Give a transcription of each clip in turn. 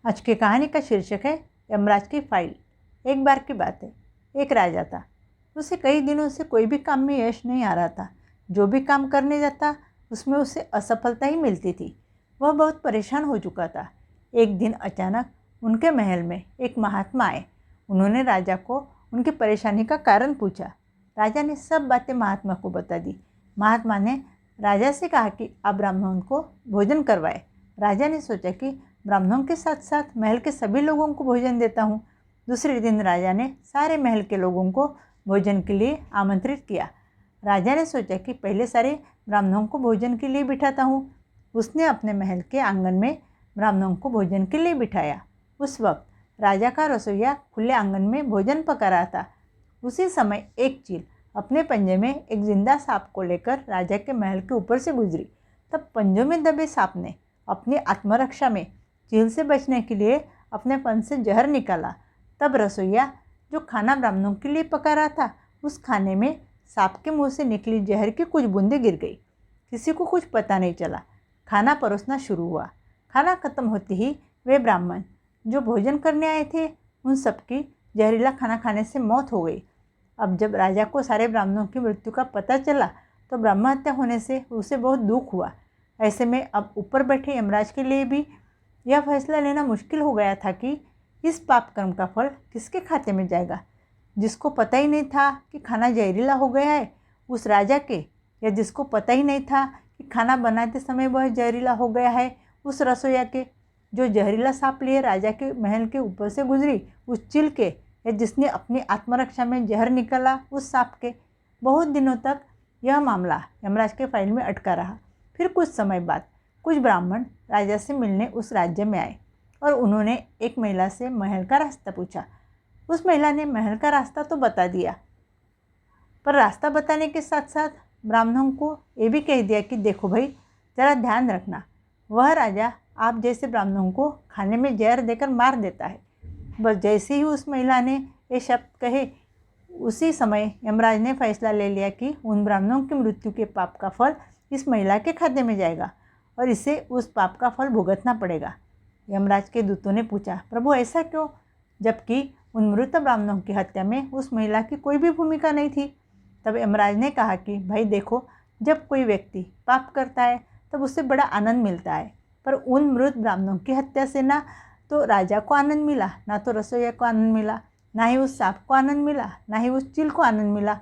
आज की कहानी का शीर्षक है यमराज की फाइल। एक बार की बात है, एक राजा था। उसे कई दिनों से कोई भी काम में यश नहीं आ रहा था। जो भी काम करने जाता उसमें उसे असफलता ही मिलती थी। वह बहुत परेशान हो चुका था। एक दिन अचानक उनके महल में एक महात्मा आए। उन्होंने राजा को उनकी परेशानी का कारण पूछा। राजा ने सब बातें महात्मा को बता दी। महात्मा ने राजा से कहा कि आप ब्राह्मण को भोजन करवाए। राजा ने सोचा कि ब्राह्मणों के साथ साथ महल के सभी लोगों को भोजन देता हूँ। दूसरे दिन राजा ने सारे महल के लोगों को भोजन के लिए आमंत्रित किया। राजा ने सोचा कि पहले सारे ब्राह्मणों को भोजन के लिए बिठाता हूँ। उसने अपने महल के आंगन में ब्राह्मणों को भोजन के लिए बिठाया। उस वक्त राजा का रसोइया खुले आंगन में भोजन पका रहा था। उसी समय एक चील अपने पंजे में एक जिंदा सांप को लेकर राजा के महल के ऊपर से गुजरी। तब पंजों में दबे सांप ने अपनी आत्मरक्षा में चील से बचने के लिए अपने फन से जहर निकाला। तब रसोइया जो खाना ब्राह्मणों के लिए पका रहा था, उस खाने में सांप के मुंह से निकली जहर की कुछ बूंदें गिर गई। किसी को कुछ पता नहीं चला। खाना परोसना शुरू हुआ। खाना खत्म होते ही वे ब्राह्मण जो भोजन करने आए थे, उन सबकी जहरीला खाना खाने से मौत हो गई। अब जब राजा को सारे ब्राह्मणों की मृत्यु का पता चला तो ब्रह्म हत्या होने से उसे बहुत दुख हुआ। ऐसे में अब ऊपर बैठे यमराज के लिए भी यह फैसला लेना मुश्किल हो गया था कि इस पाप कर्म का फल किसके खाते में जाएगा। जिसको पता ही नहीं था कि खाना जहरीला हो गया है, उस राजा के, या जिसको पता ही नहीं था कि खाना बनाते समय वह जहरीला हो गया है, उस रसोइया के जो जहरीला सांप लिए राजा के महल के ऊपर से गुजरी, उस चील के, या जिसने अपनी आत्मरक्षा में जहर निकाला, उस सांप के। बहुत दिनों तक यह मामला यमराज के फाइल में अटका रहा। फिर कुछ समय बाद कुछ ब्राह्मण राजा से मिलने उस राज्य में आए और उन्होंने एक महिला से महल का रास्ता पूछा। उस महिला ने महल का रास्ता तो बता दिया, पर रास्ता बताने के साथ साथ ब्राह्मणों को ये भी कह दिया कि देखो भाई, ज़रा ध्यान रखना, वह राजा आप जैसे ब्राह्मणों को खाने में जहर देकर मार देता है। बस जैसे ही उस महिला ने ये शब्द कहे, उसी समय यमराज ने फैसला ले लिया कि उन ब्राह्मणों की मृत्यु के पाप का फल इस महिला के खाते में जाएगा और इसे उस पाप का फल भुगतना पड़ेगा। यमराज के दूतों ने पूछा, प्रभु ऐसा क्यों, जबकि उन मृत ब्राह्मणों की हत्या में उस महिला की कोई भी भूमिका नहीं थी। तब यमराज ने कहा कि भाई देखो, जब कोई व्यक्ति पाप करता है तब उससे बड़ा आनंद मिलता है, पर उन मृत ब्राह्मणों की हत्या से ना तो राजा को आनंद मिला, ना तो रसोइया को आनंद मिला, ना ही उस सांप को आनंद मिला, ना ही उस चील को आनंद मिला,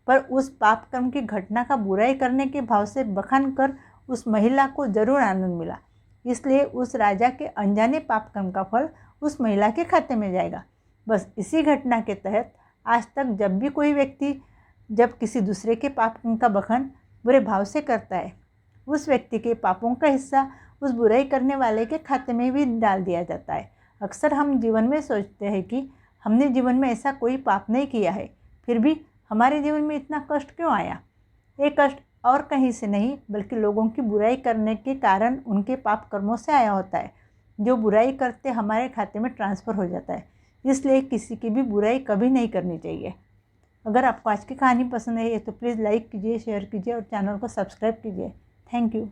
पर उस पाप कर्म की घटना का बुराई करने के भाव से बखान कर उस महिला को जरूर आनंद मिला। इसलिए उस राजा के अनजाने पाप कर्म का फल उस महिला के खाते में जाएगा। बस इसी घटना के तहत आज तक जब भी कोई व्यक्ति जब किसी दूसरे के पाप कर्म का बखान बुरे भाव से करता है, उस व्यक्ति के पापों का हिस्सा उस बुराई करने वाले के खाते में भी डाल दिया जाता है। अक्सर हम जीवन में सोचते हैं कि हमने जीवन में ऐसा कोई पाप नहीं किया है, फिर भी हमारे जीवन में इतना कष्ट क्यों आया। ये कष्ट और कहीं से नहीं बल्कि लोगों की बुराई करने के कारण उनके पाप कर्मों से आया होता है, जो बुराई करते हमारे खाते में ट्रांसफ़र हो जाता है। इसलिए किसी की भी बुराई कभी नहीं करनी चाहिए। अगर आपको आज की कहानी पसंद आई है तो प्लीज़ लाइक कीजिए, शेयर कीजिए और चैनल को सब्सक्राइब कीजिए। Thank you.